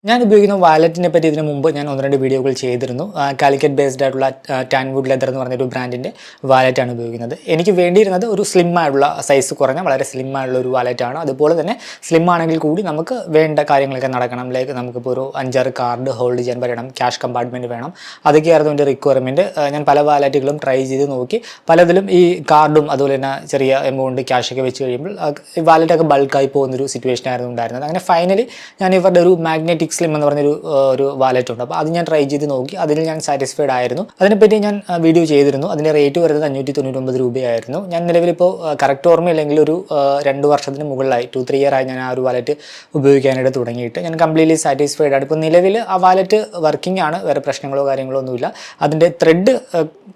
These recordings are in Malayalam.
ഞാൻ ഉപയോഗിക്കുന്ന വാലറ്റിനെ പറ്റി ഇതിനു മുമ്പ് ഞാൻ 1-2 വീഡിയോകൾ ചെയ്തിരുന്നു. കാലിക്കറ്റ് ബേസ്ഡ് ആയിട്ടുള്ള ടാൻവുഡ് ലെതർ എന്ന് പറഞ്ഞൊരു ബ്രാൻഡിൻ്റെ വാലറ്റാണ് ഉപയോഗിക്കുന്നത്. എനിക്ക് വേണ്ടിയിരുന്നത് ഒരു സ്ലിം ആയിട്ടുള്ള സൈസ് കുറഞ്ഞ വളരെ സ്ലിം ആയിട്ടുള്ള ഒരു വാലറ്റാണ്. അതുപോലെ തന്നെ സ്ലിം ആണെങ്കിൽ കൂടി നമുക്ക് വേണ്ട കാര്യങ്ങളൊക്കെ നടക്കണം. ലൈക്ക് നമുക്കിപ്പോൾ ഒരു 5-6 കാർഡ് ഹോൾഡ് ചെയ്യാൻ പറ്റണം, ക്യാഷ് കമ്പാർട്ട്മെൻറ്റ് വേണം. അതൊക്കെയായിരുന്നു എൻ്റെ റിക്വയർമെൻറ്റ്. ഞാൻ പല വാലറ്റുകളും ട്രൈ ചെയ്ത് നോക്കി. പലതിലും ഈ കാർഡും അതുപോലെ തന്നെ ചെറിയ എമൗണ്ട് ക്യാഷൊക്കെ വെച്ച് കഴിയുമ്പോൾ വാലറ്റൊക്കെ ബൾക്കായി പോകുന്നൊരു സിറ്റുവേഷൻ ആയിരുന്നു ഉണ്ടായിരുന്നത്. അങ്ങനെ ഫൈനലി ഞാൻ ഇവരുടെ ഒരു മാഗ്നറ്റിക് സ്ലിം എന്ന് പറഞ്ഞൊരു വാലറ്റ് ഉണ്ട്. അപ്പോൾ അത് ഞാൻ ട്രൈ ചെയ്ത് നോക്കി. അതിൽ ഞാൻ സാറ്റിസ്ഫൈഡ് ആയിരുന്നു. അതിനെപ്പറ്റി ഞാൻ വീഡിയോ ചെയ്തിരുന്നു. അതിൻ്റെ റേറ്റ് വരുന്നത് 599 രൂപയായിരുന്നു. ഞാൻ നിലവിലിപ്പോൾ കറക്റ്റ് ഓർമ്മയില്ലെങ്കിൽ ഒരു 2 വർഷത്തിന് മുകളിലായി 2-3 ഇയർ ആയി ഞാൻ ആ ഒരു വാലറ്റ് ഉപയോഗിക്കാനായിട്ട് തുടങ്ങിയിട്ട്. ഞാൻ കംപ്ലീറ്റ്ലി സാറ്റിസ്ഫൈഡ് ആണ്. ഇപ്പോൾ നിലവിൽ ആ വാലറ്റ് വർക്കിംഗ് ആണ്, വേറെ പ്രശ്നങ്ങളോ കാര്യങ്ങളോ ഒന്നുമില്ല. അതിൻ്റെ ത്രെഡ്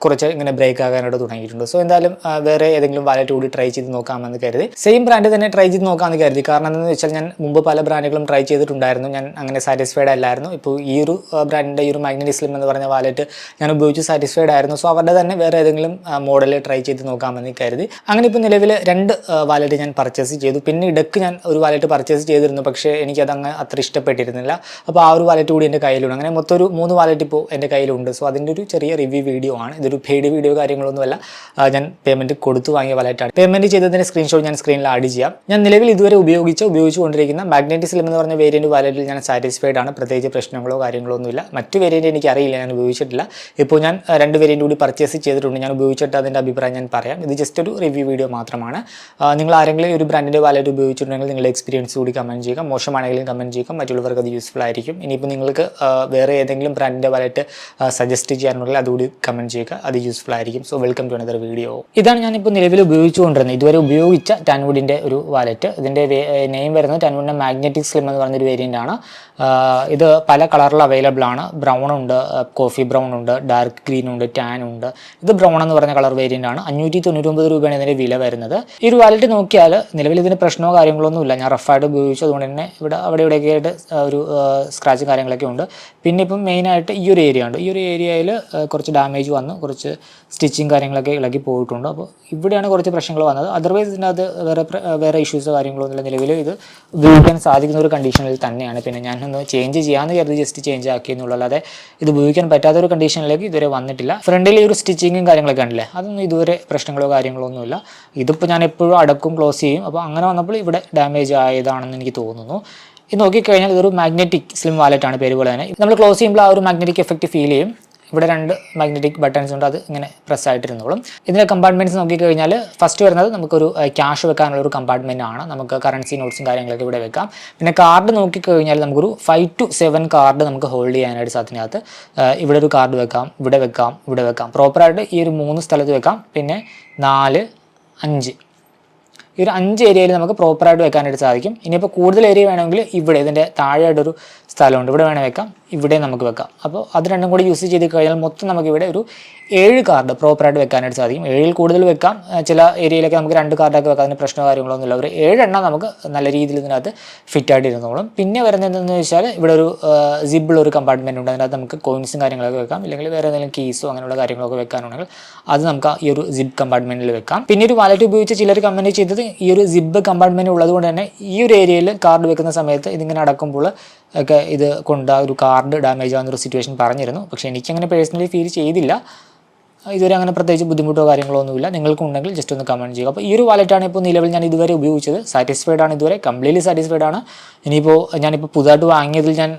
കുറച്ച് ഇങ്ങനെ ബ്രേക്ക് ആകാനായിട്ട് തുടങ്ങിയിട്ടുണ്ട്. സോ എന്തായാലും വേറെ ഏതെങ്കിലും വാലറ്റ് കൂടി ട്രൈ ചെയ്ത് നോക്കാമെന്ന് കരുതി. സെയിം ബ്രാൻഡ് തന്നെ ട്രൈ ചെയ്ത് നോക്കാമെന്ന് കരുതി. കാരണം എന്താണെന്ന് വെച്ചാൽ ഞാൻ മുമ്പ് പല ബ്രാൻഡുകളും ട്രൈ ചെയ്തിട്ടുണ്ടായിരുന്നു. ഞാൻ അങ്ങനെ സാറ്റിസ്ഫൈഡ് അല്ലായിരുന്നു. ഇപ്പോൾ ഈ ഒരു ബ്രാൻഡിൻ്റെ ഈ ഒരു മാഗ്നറ്റിക് സ്ലിം എന്ന് പറഞ്ഞ വാലറ്റ് ഞാൻ ഉപയോഗിച്ച് സാറ്റിസ്ഫൈഡ് ആയിരുന്നു. സോ അവരുടെ തന്നെ വേറെ ഏതെങ്കിലും മോഡൽ ട്രൈ ചെയ്ത് നോക്കാമെന്ന് കരുതി. അങ്ങനെ ഇപ്പോൾ നിലവിൽ 2 വാലറ്റ് ഞാൻ പർച്ചേസ് ചെയ്തു. പിന്നെ ഇടയ്ക്ക് ഞാൻ ഒരു വാലറ്റ് പർച്ചേസ് ചെയ്തിരുന്നു, പക്ഷേ എനിക്കതങ്ങ് അത്ര ഇഷ്ടപ്പെട്ടിരുന്നില്ല. അപ്പോൾ ആ ഒരു വാലറ്റ് കൂടി എൻ്റെ കയ്യിലുണ്ട്. അങ്ങനെ മൊത്തം ഒരു 3 വാലറ്റ് ഇപ്പോൾ എൻ്റെ കയ്യിലുണ്ട്. സോ അതിൻ്റെ ഒരു ചെറിയ റിവ്യൂ വീഡിയോ ആണ്. ഇതൊരു പെയ്ഡ് വീഡിയോ കാര്യങ്ങളൊന്നുമല്ല. ഞാൻ പേയ്മെൻറ്റ് കൊടുത്തു വാങ്ങിയ വാലറ്റാണ്. പേയ്മെൻറ്റ് ചെയ്തതിൻ്റെ സ്ക്രീൻഷോട്ട് ഞാൻ സ്ക്രീനിൽ ആഡ് ചെയ്യാം. ഞാൻ നിലവിൽ ഇതുവരെ ഉപയോഗിച്ചുകൊണ്ടിരിക്കുന്ന മാഗ്നറ്റിക് സ്ലിം എന്ന് പറഞ്ഞ വേരിയൻറ്റ് വാലറ്റിൽ ഞാൻ സാറ്റിസ്ഫൈഡ് ആണ്. പ്രത്യേകിച്ച് പ്രശ്നങ്ങളോ കാര്യങ്ങളോ ഒന്നുമില്ല. മറ്റ് വേരിയൻറ്റ് എനിക്കറിയില്ല, ഞാൻ ഉപയോഗിച്ചിട്ടില്ല. ഇപ്പോൾ ഞാൻ 2 വേരിയൻറ്റ് കൂടി പർച്ചേസ് ചെയ്തിട്ടുണ്ട്. ഞാൻ ഉപയോഗിച്ചിട്ട് അതിൻ്റെ അഭിപ്രായം ഞാൻ പറയാം. ഇത് ജസ്റ്റ് ഒരു റിവ്യൂ വീഡിയോ മാത്രമാണ്. നിങ്ങൾ ആരെങ്കിലും ഒരു ബ്രാൻഡിൻ്റെ വാലറ്റ് ഉപയോഗിച്ചിട്ടുണ്ടെങ്കിൽ നിങ്ങളുടെ എക്സ്പീരിയൻസ് കൂടി കമൻറ്റ് ചെയ്യുക. മോശമാണെങ്കിലും കമൻറ്റ് ചെയ്യുക. മറ്റുള്ളവർക്ക് അത് യൂസ്ഫുൾ ആയിരിക്കും. ഇനിയിപ്പോൾ നിങ്ങൾക്ക് വേറെ ഏതെങ്കിലും ബ്രാൻഡിൻ്റെ വാലറ്റ് സജസ്റ്റ് ചെയ്യാനുണ്ടെങ്കിൽ അതുകൂടി കമൻറ്റ് ചെയ്യുക. അത് യൂസ്ഫുൾ ആയിരിക്കും. So welcome to another video. ഇതാണ് ഞാനിപ്പോൾ നിലവിൽ ഉപയോഗിച്ചുകൊണ്ടിരുന്നത്, ഇതുവരെ ഉപയോഗിച്ച ടാൻവുഡിൻ്റെ ഒരു വാലറ്റ്. ഇതിൻ്റെ നെയിം വരുന്നത് ടാൻവുഡിൻ്റെ മാഗ്നറ്റിക് സ്ലിം എന്ന് പറഞ്ഞൊരു വേരിയൻ്റ് ആണ്. ഇത് പല കളറിൽ അവൈലബിൾ ആണ്. ബ്രൗൺ ഉണ്ട്, കോഫി ബ്രൗൺ ഉണ്ട്, ഡാർക്ക് ഗ്രീൻ ഉണ്ട്, ടാൻ ഉണ്ട്. ഇത് ബ്രൗൺ എന്ന് പറഞ്ഞ കളർ വേരിയൻ്റ് ആണ്. 599 രൂപയാണ് ഇതിൻ്റെ വില വരുന്നത്. ഈ ഒരു വാലറ്റ് നോക്കിയാൽ നിലവിൽ ഇതിന് പ്രശ്നമോ കാര്യങ്ങളൊന്നുമില്ല. ഞാൻ റഫായിട്ട് ഉപയോഗിച്ചു, അതുകൊണ്ട് തന്നെ അവിടെ ഇവിടെയൊക്കെ ആയിട്ട് ഒരു സ്ക്രാച്ചും കാര്യങ്ങളൊക്കെ ഉണ്ട്. പിന്നെ ഇപ്പം മെയിനായിട്ട് ഈ ഒരു ഏരിയ ഉണ്ട്. ഈ ഒരു ഏരിയയിൽ കുറച്ച് ഡാമേജ് വന്നു, കുറച്ച് സ്റ്റിച്ചിങ് കാര്യങ്ങളൊക്കെ ഇളകി പോയിട്ടുണ്ട്. അപ്പോൾ ഇവിടെയാണ് കുറച്ച് പ്രശ്നങ്ങൾ വന്നത്. അതർവൈസ് ഇതിനകത്ത് വേറെ ഇഷ്യൂസോ കാര്യങ്ങളൊന്നുമില്ല. നിലവിൽ ഇത് ഉപയോഗിക്കാൻ സാധിക്കുന്ന ഒരു കണ്ടീഷനിൽ തന്നെയാണ്. പിന്നെ ഞാനൊന്ന് ചേഞ്ച് ചെയ്യാമെന്ന് കരുതി ജസ്റ്റ് ചേഞ്ച് ആക്കിയെന്നുള്ളൂ. അല്ലാതെ ഇത് ഉപയോഗിക്കാൻ പറ്റാത്ത ഒരു കണ്ടീഷനിലേക്ക് ഇതുവരെ വന്നിട്ടില്ല. ഫ്രണ്ടിൽ ഈ ഒരു സ്റ്റിച്ചിങ്ങും കാര്യങ്ങളൊക്കെ ഉണ്ടല്ലേ, അതൊന്നും ഇതുവരെ പ്രശ്നങ്ങളോ കാര്യങ്ങളോ ഒന്നുമില്ല. ഇതിപ്പോൾ ഞാൻ എപ്പോഴും അടക്കും ക്ലോസ് ചെയ്യും. അപ്പോൾ അങ്ങനെ വന്നപ്പോൾ ഇവിടെ ഡാമേജ് ആയതാണെന്ന് എനിക്ക് തോന്നുന്നു. ഇത് നോക്കിക്കഴിഞ്ഞാൽ ഇതൊരു മാഗ്നറ്റിക് സ്ലിം വാലറ്റാണ്, പേര് പോലെ തന്നെ. നമ്മൾ ക്ലോസ് ചെയ്യുമ്പോൾ ആ ഒരു മാഗ്നറ്റിക് എഫക്റ്റ് ഫീൽ ചെയ്യും. ഇവിടെ 2 മാഗ്നറ്റിക് ബട്ടൺസ് ഉണ്ട്, അത് ഇങ്ങനെ പ്രസ് ആയിട്ടിരുന്നോളും. ഇതിൻ്റെ കമ്പാർട്ട്മെൻറ്റ്സ് നോക്കിക്കഴിഞ്ഞാൽ ഫസ്റ്റ് വരുന്നത് നമുക്കൊരു ക്യാഷ് വെക്കാനുള്ള ഒരു കമ്പാർട്ട്മെൻറ്റ് ആണ്. നമുക്ക് കറൻസി നോട്ട്സും കാര്യങ്ങളൊക്കെ ഇവിടെ വെക്കാം. പിന്നെ കാർഡ് നോക്കിക്കഴിഞ്ഞാൽ നമുക്കൊരു 5 to 7 കാർഡ് നമുക്ക് ഹോൾഡ് ചെയ്യാനായിട്ട് സാധിക്കുന്നതിനകത്ത് ഇവിടെ ഒരു കാർഡ് വെക്കാം, ഇവിടെ വെക്കാം, ഇവിടെ വെക്കാം. പ്രോപ്പറായിട്ട് ഈ ഒരു 3 സ്ഥലത്ത് വെക്കാം. പിന്നെ 4, 5 ഈ ഒരു 5 ഏരിയയിൽ നമുക്ക് പ്രോപ്പറായിട്ട് വെക്കാനായിട്ട് സാധിക്കും. ഇനിയിപ്പോൾ കൂടുതൽ ഏരിയ വേണമെങ്കിൽ ഇവിടെ ഇതിൻ്റെ താഴെയായിട്ടൊരു സ്ഥലമുണ്ട്, ഇവിടെ വേണേൽ വെക്കാം, ഇവിടെ നമുക്ക് വെക്കാം. അപ്പോൾ അത് രണ്ടും കൂടി യൂസ് ചെയ്ത് കഴിഞ്ഞാൽ മൊത്തം നമുക്കിവിടെ ഒരു 7 കാർഡ് പ്രോപ്പറായിട്ട് വെക്കാനായിട്ട് സാധിക്കും. 7-ൽ കൂടുതൽ വെക്കാം. ചില ഏരിയയിലൊക്കെ നമുക്ക് 2 കാർഡൊക്കെ വെക്കാം, അതിന് പ്രശ്നമോ കാര്യങ്ങളൊന്നുമില്ല. ഒരു 7 എണ്ണം നമുക്ക് നല്ല രീതിയിൽ ഇതിനകത്ത് ഫിറ്റായിട്ട് ഇരുന്നോളും. പിന്നെ വരുന്നത് എന്താണെന്ന് വെച്ചാൽ ഇവിടെ ഒരു സിബിൾ ഒരു കമ്പാർട്ട്മെൻറ്റ് ഉണ്ട്. അതിനകത്ത് നമുക്ക് കോയിൻസും കാര്യങ്ങളൊക്കെ വെക്കാം. ഇല്ലെങ്കിൽ വേറെ എന്തെങ്കിലും കീസോ അങ്ങനെയുള്ള കാര്യങ്ങളൊക്കെ വെക്കാനുണ്ടെങ്കിൽ അത് നമുക്ക് ഈ ഒരു സിബ് കമ്പാർട്ട്മെൻറ്റിൽ വെക്കാം. പിന്നെ ഒരു വാലറ്റ് ഉപയോഗിച്ച് ചിലർ കമൻറ്റ് ചെയ്തത് ഈ ഒരു സിബ് കമ്പാർട്ട്മെൻറ്റ് ഉള്ളതുകൊണ്ട് തന്നെ ഈ ഒരു ഏരിയയിൽ കാർഡ് വെക്കുന്ന സമയത്ത് ഇതിങ്ങനെ അടക്കുമ്പോൾ ഒക്കെ ഇത് കൊണ്ട് ആ ഒരു കാർഡ് ഡാമേജ് ആവുന്നൊരു സിറ്റുവേഷൻ പറഞ്ഞിരുന്നു. പക്ഷേ എനിക്കങ്ങനെ പേഴ്സണലി ഫീൽ ചെയ്തില്ല. ഇതുവരെ അങ്ങനെ പ്രത്യേകിച്ച് ബുദ്ധിമുട്ടോ കാര്യങ്ങളോ ഒന്നുമില്ല. നിങ്ങൾക്കുണ്ടെങ്കിൽ ജസ്റ്റ് ഒന്ന് കമൻറ്റ് ചെയ്യുക. അപ്പോൾ ഈ ഒരു വാലറ്റാണ് ഇപ്പോൾ നിലവിൽ ഞാൻ ഇതുവരെ ഉപയോഗിച്ചത്. സാറ്റിസ്ഫൈഡ് ആണ്, ഇതുവരെ കംപ്ലീറ്റ്ലി സാറ്റിസ്ഫൈഡ് ആണ്. ഇനിയിപ്പോൾ ഞാനിപ്പോൾ പുതുതായിട്ട് വാങ്ങിയതിൽ ഞാൻ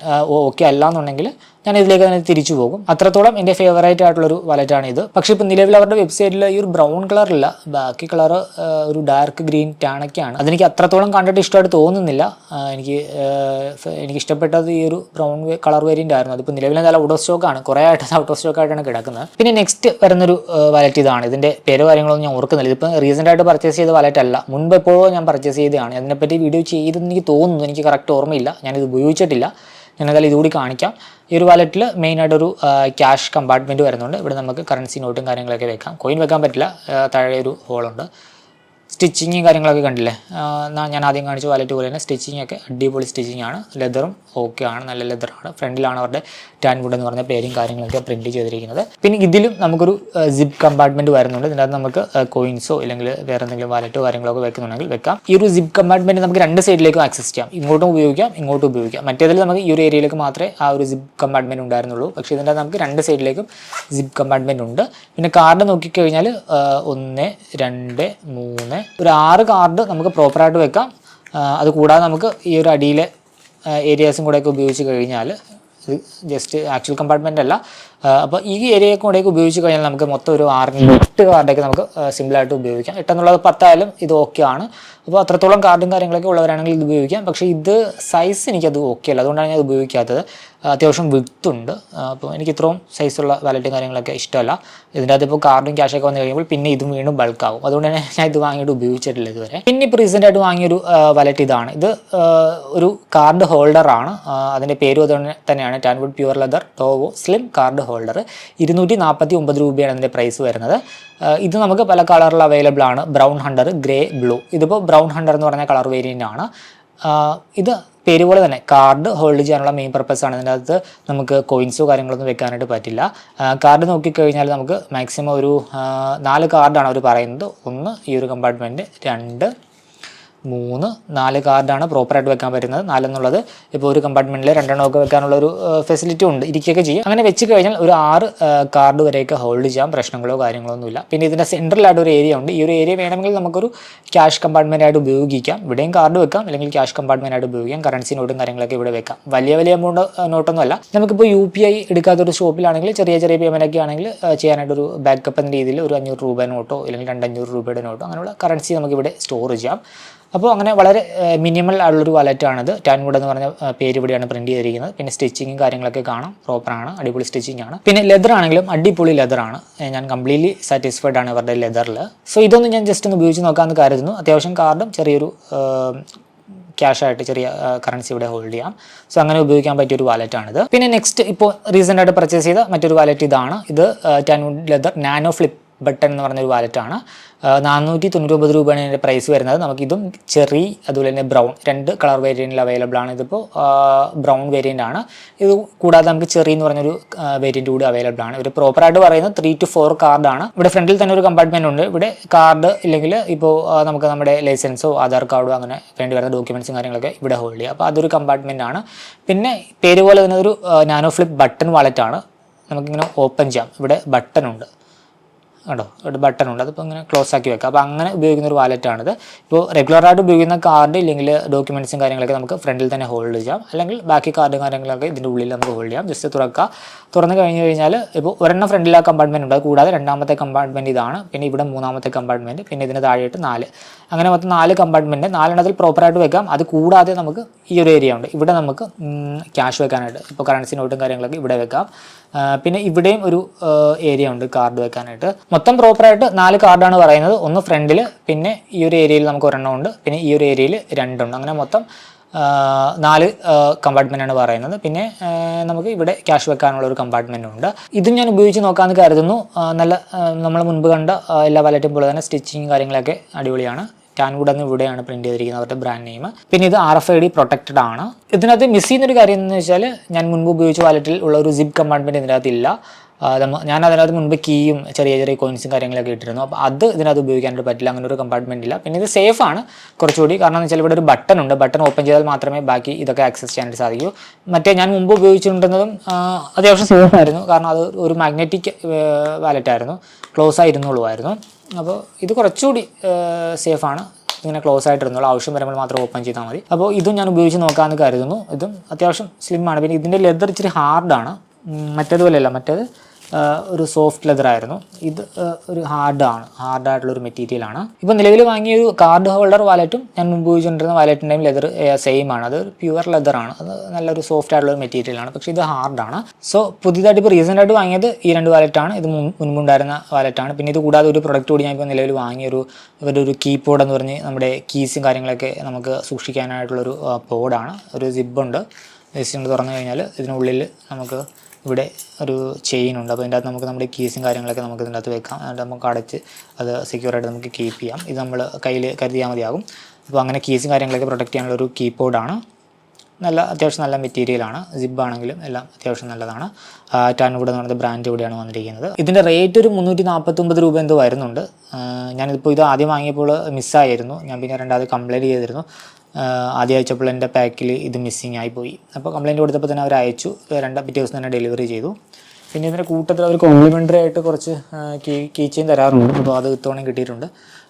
ഓക്കെ അല്ല എന്നുണ്ടെങ്കിൽ ഞാൻ ഇതിലേക്ക് തന്നെ തിരിച്ചു പോകും. അത്രത്തോളം എൻ്റെ ഫേവറേറ്റ് ആയിട്ടുള്ളൊരു വാലറ്റാണ് ഇത്. പക്ഷേ ഇപ്പോൾ നിലവിൽ അവരുടെ വെബ്സൈറ്റിൽ ഈ ഒരു ബ്രൗൺ കളറില്ല, ബാക്കി കളർ ഒരു ഡാർക്ക് ഗ്രീൻ ടാണൊക്കെയാണ്. അതെനിക്ക് അത്രത്തോളം കണ്ടിട്ട് ഇഷ്ടമായിട്ട് തോന്നുന്നില്ല. എനിക്ക് ഇഷ്ടപ്പെട്ടത് ഈ ഒരു ബ്രൗൺ കളർ വേരിയൻ്റ് ആയിരുന്നു. അതിപ്പോൾ നിലവിൽ നല്ല ഔട്ട് ഓഫ് സ്റ്റോക്കാണ്, കുറേ ആയിട്ട് ഔട്ട് ഓഫ് സ്റ്റോക്ക് ആയിട്ടാണ് കിടക്കുന്നത്. പിന്നെ നെക്സ്റ്റ് വരുന്നൊരു വാലറ്റ് ഇതാണ്. ഇതിൻ്റെ പേര് കാര്യങ്ങളൊന്നും ഞാൻ ഓർക്കുന്നില്ല. ഇതിപ്പോൾ റീസെൻ്റ് ആയിട്ട് പർച്ചേസ് ചെയ്ത വാലറ്റ് അല്ല, മുൻപ് എപ്പോഴോ ഞാൻ പർച്ചേസ് ചെയ്തതാണ്. അതിനെപ്പറ്റി വീഡിയോ ചെയ്തെന്ന് എനിക്ക് തോന്നുന്നു, എനിക്ക് കറക്റ്റ് ഓർമ്മയില്ല, ഞാനിത് ഉപയോഗിച്ചിട്ടില്ല. ഞാനതായാലും ഇതുകൂടി കാണിക്കാം. ഈ ഒരു വാലറ്റിൽ മെയിനായിട്ടൊരു ക്യാഷ് കമ്പാർട്ട്മെൻറ്റ് വരുന്നുണ്ട്. ഇവിടെ നമുക്ക് കറൻസി നോട്ടും കാര്യങ്ങളൊക്കെ വെക്കാം. കോയിൻ വെക്കാൻ പറ്റില്ല, താഴെ ഒരു ഹോളുണ്ട്. സ്റ്റിച്ചിങ് കാര്യങ്ങളൊക്കെ കണ്ടില്ലേ, ഞാൻ ആദ്യം കാണിച്ച വാലറ്റ് പോലെ തന്നെ സ്റ്റിച്ചിങ് ഒക്കെ അടിപൊളി സ്റ്റിച്ചിങ് ആണ്. ലെതറും ഓക്കെ ആണ്, നല്ല ലെതറാണ്. ഫ്രണ്ടിലാണ് അവരുടെ ടാൻ വുഡ് എന്ന് പറഞ്ഞ പേരും കാര്യങ്ങളൊക്കെ പ്രിൻറ്റ് ചെയ്തിരിക്കുന്നത്. പിന്നെ ഇതിലും നമുക്കൊരു സിപ്പ് കമ്പാർട്ട്മെൻറ്റ് വരുന്നുണ്ട്. ഇതിനകത്ത് നമുക്ക് കോയിൻസോ ഇല്ലെങ്കിൽ വേറെ എന്തെങ്കിലും വാലറ്റോ കാര്യങ്ങളൊക്കെ വെക്കുന്നുണ്ടെങ്കിൽ വെക്കാം. ഈ ഒരു സിപ്പ് കമ്പാർട്ട്മെൻറ്റ് നമുക്ക് രണ്ട് സൈഡിലേക്കും ആക്സസ് ചെയ്യാം, ഇങ്ങോട്ടും ഉപയോഗിക്കാം ഇങ്ങോട്ടും ഉപയോഗിക്കാം. മറ്റേതിൽ നമുക്ക് ഈ ഒരു ഏരിയയിലേക്ക് മാത്രമേ ആ ഒരു സിപ്പ് കമ്പാർട്ട്മെൻറ്റ് ഉണ്ടായിരുന്നുള്ളൂ. പക്ഷേ ഇതിൻ്റെ നമുക്ക് രണ്ട് സൈഡിലേക്കും സിപ്പ് കമ്പാർട്ട്മെൻറ്റ് ഉണ്ട്. പിന്നെ കാർഡ് നോക്കിക്കഴിഞ്ഞാൽ 1 2 3 ഒരു 6 കാർഡ് നമുക്ക് പ്രോപ്പറായിട്ട് വെക്കാം. അതുകൂടാതെ നമുക്ക് ഈ ഒരു അടിയിലെ ഏരിയാസും കൂടെയൊക്കെ ഉപയോഗിച്ച് കഴിഞ്ഞാൽ, ഇത് ജസ്റ്റ് ആക്ച്വൽ കമ്പാർട്ട്മെൻ്റ് അല്ല, അപ്പോൾ ഈ ഏരിയയൊക്കെ കൂടെയൊക്കെ ഉപയോഗിച്ച് കഴിഞ്ഞാൽ നമുക്ക് മൊത്തം ഒരു 8 കാർഡൊക്കെ നമുക്ക് സിമ്പിളായിട്ട് ഉപയോഗിക്കാം. 8 എന്നുള്ളത് 10 ആയാലും ഇത് ഓക്കെ ആണ്. അപ്പോൾ അത്രത്തോളം കാർഡും കാര്യങ്ങളൊക്കെ ഉള്ളവരാണെങ്കിൽ ഇത് ഉപയോഗിക്കാം. പക്ഷേ ഇത് സൈസ് എനിക്കത് ഓക്കെ അല്ല, അതുകൊണ്ടാണ് ഞാൻ ഉപയോഗിക്കാത്തത്. അത്യാവശ്യം വിട്ടുണ്ട്. അപ്പോൾ എനിക്ക് ഇത്രയും സൈസുള്ള വാലറ്റും കാര്യങ്ങളൊക്കെ ഇഷ്ടമല്ല. ഇതിൻ്റെ അകത്ത് ഇപ്പോൾ കാർഡും ക്യാഷൊക്കെ വന്നു കഴിയുമ്പോൾ പിന്നെ ഇതും വീണ്ടും ബൾക്കാവും. അതുകൊണ്ട് തന്നെ ഞാൻ ഇത് വാങ്ങിയിട്ട് ഉപയോഗിച്ചിട്ടില്ല ഇതുവരെ. പിന്നെ ഇപ്പോൾ റീസെൻ്റായിട്ട് വാങ്ങിയൊരു വാലറ്റ് ഇതാണ്. ഇത് ഒരു കാർഡ് ഹോൾഡറാണ്. അതിൻ്റെ പേരും അതുകൊണ്ട് തന്നെയാണ്, tan wood pure leather Tovo slim card holder. 249 രൂപയാണ് അതിൻ്റെ പ്രൈസ് വരുന്നത്. ഇത് നമുക്ക് പല കളറിൽ അവൈലബിൾ ആണ്. Brown Hunter, grey, blue. ഇതിപ്പോൾ ബ്രൗൺ ഹണ്ടർ എന്ന് പറഞ്ഞ കളർ വേരിയൻ്റ് ആണ്. ഇത് പേര് പോലെ തന്നെ കാർഡ് ഹോൾഡ് ചെയ്യാനുള്ള മെയിൻ പർപ്പസ് ആണ്. ഇതിൻ്റെ അകത്ത് നമുക്ക് കോയിൻസോ കാര്യങ്ങളൊന്നും വെക്കാനായിട്ട് പറ്റില്ല. കാർഡ് നോക്കിക്കഴിഞ്ഞാൽ നമുക്ക് മാക്സിമം ഒരു 4 കാർഡാണ് അവർ പറയുന്നത്. 1 ഈ ഒരു കമ്പാർട്ട്മെൻറ്റ്, 2 3 4 കാർഡാണ് പ്രോപ്പറായിട്ട് വെക്കാൻ പറ്റുന്നത്. 4 എന്നുള്ളത് ഇപ്പോൾ ഒരു കമ്പാർട്ട്മെൻറ്റിൽ 2 എണ്ണമൊക്കെ വെക്കാനുള്ള ഒരു ഫെസിലിറ്റി ഉണ്ട്, ഇരിക്കുകയൊക്കെ ചെയ്യും. അങ്ങനെ വെച്ച് കഴിഞ്ഞാൽ ഒരു 6 കാർഡ് വരെയൊക്കെ ഹോൾഡ് ചെയ്യാം, പ്രശ്നങ്ങളോ കാര്യങ്ങളോ ഒന്നുമില്ല. പിന്നെ ഇതിൻ്റെ സെൻട്രലായിട്ട് ഒരു ഏരിയ ഉണ്ട്. ഈ ഒരു ഏരിയ വേണമെങ്കിൽ നമുക്കൊരു ക്യാഷ് കമ്പാർട്ട്മെൻറ്റായിട്ട് ഉപയോഗിക്കാം. ഇവിടെയും കാർഡ് വെക്കാം, അല്ലെങ്കിൽ ക്യാഷ് കമ്പാർട്ട്മെൻറ്റായിട്ട് ഉപയോഗിക്കാം. കറൻസി നോട്ടും കാര്യങ്ങളൊക്കെ ഇവിടെ വെക്കാം. വലിയ എമൗണ്ട് നോട്ടൊന്നുമല്ല. നമുക്കിപ്പോൾ UPI എടുക്കാത്തൊരു ഷോപ്പിലാണെങ്കിൽ ചെറിയ പേയ്മെൻ്റ് ഒക്കെ ആണെങ്കിൽ ചെയ്യാനായിട്ടൊരു ബാക്കപ്പ് എന്ന രീതിയിൽ ഒരു 500 രൂപ നോട്ടോ അല്ലെങ്കിൽ 200 രൂപയുടെ നോട്ടോ അങ്ങനെയുള്ള കറൻസി നമുക്കിവിടെ സ്റ്റോർ ചെയ്യാം. അപ്പോൾ അങ്ങനെ വളരെ മിനിമൽ ആയുള്ളൊരു വാലറ്റാണിത്. ടാൻ വുഡ് എന്ന് പറഞ്ഞ പേര് ഇവിടെയാണ് പ്രിൻറ്റ് ചെയ്തിരിക്കുന്നത്. പിന്നെ സ്റ്റിച്ചിങ്ങും കാര്യങ്ങളൊക്കെ കാണാം, പ്രോപ്പറാണ്, അടിപൊളി സ്റ്റിച്ചിങ് ആണ്. പിന്നെ ലെതർ ആണെങ്കിലും അടിപൊളി ലെതറാണ്. ഞാൻ കംപ്ലീറ്റ്ലി സാറ്റിസ്ഫൈഡ് ആണ് ഇവരുടെ ലെതറിൽ. സോ ഇതൊന്നും ഞാൻ ജസ്റ്റ് ഒന്ന് ഉപയോഗിച്ച് നോക്കാമെന്ന് കരുതുന്നു. അത്യാവശ്യം കാർഡും ചെറിയൊരു ക്യാഷായിട്ട് ചെറിയ കറൻസി ഇവിടെ ഹോൾഡ് ചെയ്യാം. സോ അങ്ങനെ ഉപയോഗിക്കാൻ പറ്റിയൊരു വാലറ്റാണിത്. പിന്നെ നെക്സ്റ്റ് ഇപ്പോൾ റീസെൻ്റായിട്ട് പർച്ചേസ് ചെയ്ത മറ്റൊരു വാലറ്റ് ഇതാണ്. ഇത് tan wood leather nano flip button എന്ന് പറഞ്ഞൊരു വാലറ്റാണ്. 499 രൂപയാണ് ഇതിൻ്റെ പ്രൈസ് വരുന്നത്. നമുക്കിതും ചെറി അതുപോലെ തന്നെ ബ്രൗൺ 2 കളർ വേരിയൻറ്റിൽ അവൈലബിൾ ആണ്. ഇതിപ്പോൾ ബ്രൗൺ വേരിയൻ്റ് ആണ്. ഇത് കൂടാതെ നമുക്ക് ചെറി എന്ന് പറഞ്ഞൊരു വേരിയൻറ്റ് കൂടി അവൈലബിൾ ആണ്. ഇവർ പ്രോപ്പറായിട്ട് പറയുന്നത് 3 to 4 കാർഡാണ്. ഇവിടെ ഫ്രണ്ടിൽ തന്നെ ഒരു കമ്പാർട്ട്മെൻറ്റ് ഉണ്ട്. ഇവിടെ കാർഡ് ഇല്ലെങ്കിൽ ഇപ്പോൾ നമുക്ക് നമ്മുടെ ലൈസൻസോ ആധാർ കാർഡോ അങ്ങനെ വേണ്ടി വരുന്ന ഡോക്യുമെൻറ്റ്സും കാര്യങ്ങളൊക്കെ ഇവിടെ ഹോൾഡ് ചെയ്യാം. അപ്പോൾ അതൊരു കമ്പാർട്ട്മെൻ്റ് ആണ്. പിന്നെ പേര് പോലെ തന്നെ ഒരു നാനോ ഫ്ലിപ്പ് ബട്ടൺ വാലറ്റാണ്. നമുക്കിങ്ങനെ ഓപ്പൺ ചെയ്യാം. ഇവിടെ ബട്ടൺ ഉണ്ട് കേട്ടോ, ഒരു ബട്ടൺ ഉണ്ട്, അതിപ്പോൾ ഇങ്ങനെ ക്ലോസ് ആക്കി വെക്കാം. അപ്പോൾ അങ്ങനെ ഉപയോഗിക്കുന്ന ഒരു വാലറ്റാണിത്. ഇപ്പോൾ റെഗുലറായിട്ട് ഉപയോഗിക്കുന്ന കാർഡ് ഇല്ലെങ്കിൽ ഡോക്യുമെൻറ്റ്സും കാര്യങ്ങളൊക്കെ നമുക്ക് ഫ്രണ്ടിൽ തന്നെ ഹോൾഡ് ചെയ്യാം, അല്ലെങ്കിൽ ബാക്കി കാർഡും കാര്യങ്ങളൊക്കെ ഇതിൻ്റെ ഉള്ളിൽ നമുക്ക് ഹോൾഡ് ചെയ്യാം. ജസ്റ്റ് തുറന്ന് കഴിഞ്ഞ് കഴിഞ്ഞാൽ ഇപ്പോൾ ഒരെണ്ണം ഫ്രണ്ടിൽ ആ കമ്പാർട്ട്മെൻറ്റ് ഉണ്ട്, കൂടാതെ രണ്ടാമത്തെ കമ്പാർട്ട്മെൻറ്റ് ഇതാണ്, പിന്നെ ഇവിടെ മൂന്നാമത്തെ കമ്പാർട്ട്മെൻറ്റ്, പിന്നെ ഇതിന് താഴെയായിട്ട് 4, അങ്ങനെ മൊത്തം 4 കമ്പാർട്ട്മെൻറ്റ്. 4 എണ്ണത്തിൽ പ്രോപ്പറായിട്ട് വെക്കാം. അത് കൂടാതെ നമുക്ക് ഈ ഒരു ഏരിയ ഉണ്ട്, ഇവിടെ നമുക്ക് ക്യാഷ് വെക്കാനായിട്ട്, ഇപ്പോൾ കറൻസി നോട്ടും കാര്യങ്ങളൊക്കെ ഇവിടെ വെക്കാം. പിന്നെ ഇവിടെയും ഒരു ഏരിയ ഉണ്ട് കാർഡ് വെക്കാനായിട്ട്. മൊത്തം പ്രോപ്പറായിട്ട് 4 കാർഡാണ് പറയുന്നത്. ഒന്ന് ഫ്രണ്ടിൽ, പിന്നെ ഈ ഒരു ഏരിയയിൽ നമുക്ക് ഒരെണ്ണം ഉണ്ട്, പിന്നെ ഈ ഒരു ഏരിയയിൽ 2 ഉണ്ട്. അങ്ങനെ മൊത്തം 4 കമ്പാർട്ട്മെൻറ്റാണ് പറയുന്നത്. പിന്നെ നമുക്ക് ഇവിടെ ക്യാഷ് വെക്കാനുള്ള ഒരു കമ്പാർട്ട്മെൻറ്റും ഉണ്ട്. ഇതും ഞാൻ ഉപയോഗിച്ച് നോക്കാമെന്ന് കരുതുന്നു. നല്ല നമ്മൾ മുൻപ് കണ്ട എല്ലാ വാലറ്റും പോലെ തന്നെ സ്റ്റിച്ചിങ് കാര്യങ്ങളൊക്കെ അടിപൊളിയാണ്. ടാൻ വുഡ് എന്ന് ഇവിടെയാണ് പ്രിൻറ്റ് ചെയ്തിരിക്കുന്നത്, അവരുടെ ബ്രാൻഡ് നെയിം. പിന്നെ ഇത് RFID പ്രൊട്ടക്റ്റഡ് ആണ്. ഇതിനകത്ത് മിസ് ചെയ്യുന്നൊരു കാര്യം എന്ന് വെച്ചാൽ, ഞാൻ മുൻപ് ഉപയോഗിച്ച വാലറ്റിൽ ഉള്ള ഒരു സിപ്പ് കമ്പാർട്ട്മെൻറ്റ് ഇതിനകത്ത് ഇല്ല. ഞാൻ അതിനകത്ത് മുൻപ് കീയും ചെറിയ കോയിൻസും കാര്യങ്ങളൊക്കെ ഇട്ടിരുന്നു. അപ്പോൾ അത് ഇതിനകത്ത് ഉപയോഗിക്കാനായിട്ട് പറ്റില്ല, അങ്ങനെ ഒരു കമ്പാർട്ട്മെൻറ്റ് ഇല്ല. പിന്നെ ഇത് സേഫ് ആണ് കുറച്ചുകൂടി, കാരണം എന്ന് വെച്ചാൽ ഇവിടെ ഒരു ബട്ടൺ ഉണ്ട്. ബട്ടൺ ഓപ്പൺ ചെയ്താൽ മാത്രമേ ബാക്കി ഇതൊക്കെ ആക്സസ് ചെയ്യാനായിട്ട് സാധിക്കൂ. മറ്റേ ഞാൻ മുമ്പ് ഉപയോഗിച്ചിട്ടുണ്ടെന്നതും അത്യാവശ്യം സേഫ് ആയിരുന്നു, കാരണം അത് ഒരു മാഗ്നറ്റിക് വാലറ്റായിരുന്നു, ക്ലോസ് ആയിരുന്നുള്ളൂ. അപ്പോൾ ഇത് കുറച്ചുകൂടി സേഫാണ്, ഇങ്ങനെ ക്ലോസ് ആയിട്ടിരുന്നുള്ളൂ, ആവശ്യം വരുമ്പോൾ മാത്രം ഓപ്പൺ ചെയ്താൽ മതി. അപ്പോൾ ഇതും ഞാൻ ഉപയോഗിച്ച് നോക്കാമെന്ന് കരുതുന്നു. ഇതും അത്യാവശ്യം സ്ലിമ്മാണ്. പിന്നെ ഇതിൻ്റെ ലെതർ ഇച്ചിരി ഹാർഡാണ്, മറ്റേതുപോലെയല്ല. മറ്റേത് ഒരു സോഫ്റ്റ് ലെതർ ആയിരുന്നു, ഇത് ഒരു ഹാർഡായിട്ടുള്ളൊരു മെറ്റീരിയലാണ്. ഇപ്പോൾ നിലവിൽ വാങ്ങിയൊരു കാർഡ് ഹോൾഡർ വാലറ്റും ഞാൻ മുമ്പ് ഉപയോഗിച്ചുകൊണ്ടിരുന്ന വാലറ്റിൻ്റെയും ലെതർ സെയിം ആണ്. അത് പ്യുവർ ലെതറാണ്, അത് നല്ലൊരു സോഫ്റ്റ് ആയിട്ടുള്ള മെറ്റീരിയലാണ്. പക്ഷേ ഇത് ഹാർഡാണ്. സോ പുതിയതായിട്ട് ഇപ്പോൾ റീസെൻ്റായിട്ട് വാങ്ങിയത് ഈ 2 വാലറ്റാണ്. ഇത് മുൻപുണ്ടായിരുന്ന വാലറ്റാണ്. പിന്നെ ഇത് കൂടാതെ ഒരു പ്രൊഡക്റ്റ് കൂടി ഞാൻ ഇപ്പോൾ നിലവിൽ വാങ്ങിയൊരു ഇവരുടെ ഒരു കീബോർഡ് എന്ന് പറഞ്ഞ് നമ്മുടെ കീസും കാര്യങ്ങളൊക്കെ നമുക്ക് സൂക്ഷിക്കാനായിട്ടുള്ളൊരു ബോർഡാണ്. ഒരു സിബുണ്ട്, ജസ്റ്റ് തുറന്നു കഴിഞ്ഞാൽ ഇതിനുള്ളിൽ നമുക്ക് ഇവിടെ ഒരു ചെയിൻ ഉണ്ട്. അപ്പോൾ ഇതിൻ്റെ അകത്ത് നമുക്ക് നമ്മുടെ കീസും കാര്യങ്ങളൊക്കെ നമുക്ക് ഇതിൻ്റെ അകത്ത് വെക്കാം. എന്നിട്ട് നമുക്ക് അടച്ച് അത് സെക്യൂറായിട്ട് നമുക്ക് കീപ്പ് ചെയ്യാം. ഇത് നമ്മൾ കയ്യിൽ കരുതിയാൽ മതിയാകും. അപ്പോൾ അങ്ങനെ കീസും കാര്യങ്ങളൊക്കെ പ്രൊട്ടക്റ്റ് ചെയ്യാനുള്ള ഒരു കീബോർഡാണ്. അത്യാവശ്യം നല്ല മെറ്റീരിയലാണ്. സിബ് ആണെങ്കിലും എല്ലാം അത്യാവശ്യം നല്ലതാണ്. ടാൻവുഡ് എന്ന് പറയുന്ന ബ്രാൻഡ് കൂടിയാണ് വന്നിരിക്കുന്നത്. ഇതിൻ്റെ റേറ്റ് ഒരു 349 രൂപ എന്തോ വരുന്നുണ്ട്. ഞാനിപ്പോൾ ഇത് ആദ്യം വാങ്ങിയപ്പോൾ മിസ്സായിരുന്നു. ഞാൻ പിന്നെ രണ്ടാമത് കംപ്ലയിൻറ്റ് ചെയ്തിരുന്നു. ആദ്യം അയച്ചപ്പോൾ എൻ്റെ പാക്കിൽ ഇത് മിസ്സിങ് ആയിപ്പോയി. അപ്പോൾ കംപ്ലയിൻറ്റ് കൊടുത്തപ്പോൾ തന്നെ അവർ അയച്ചു. പിറ്റേ ദിവസം തന്നെ ഡെലിവറി ചെയ്തു. പിന്നെ ഇതിൻ്റെ കൂട്ടത്തിൽ അവർ കോംപ്ലിമെൻ്ററി ആയിട്ട് കുറച്ച് കീ ചെയിൻ തരാറുണ്ട്. അപ്പോൾ അത് ഇത്തവണ കിട്ടിയിട്ടുണ്ട്.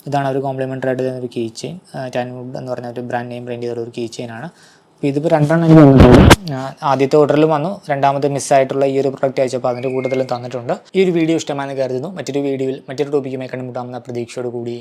ഇതാണ് അവർ കോംപ്ലിമെൻ്ററി ആയിട്ട് തരുന്ന ഒരു കീ ചെയിൻ. ടാൻവുഡ് എന്ന് പറഞ്ഞ ഒരു ബ്രാൻഡ് നെയിം പ്രിൻറ്റ് ചെയ്ത ഒരു കീ ചെയിനാണ്. അപ്പോൾ ഇതിപ്പോൾ 2 എനിക്ക് വന്നിട്ടുണ്ട്. ആദ്യത്തെ ഓർഡറിലും വന്നു, രണ്ടാമത്തെ മിസ്സായിട്ടുള്ള ഈ ഒരു പ്രൊഡക്റ്റ് അയച്ചപ്പോൾ അതിൻ്റെ കൂട്ടത്തിലും തന്നിട്ടുണ്ട്. ഈ ഒരു വീഡിയോ ഇഷ്ടമാണെന്ന് കരുതുന്നു. മറ്റൊരു വീഡിയോയിൽ മറ്റൊരു ടോപ്പിക്കുമായി കണ്ടുമുട്ടാമെന്ന പ്രതീക്ഷയോട് കൂടി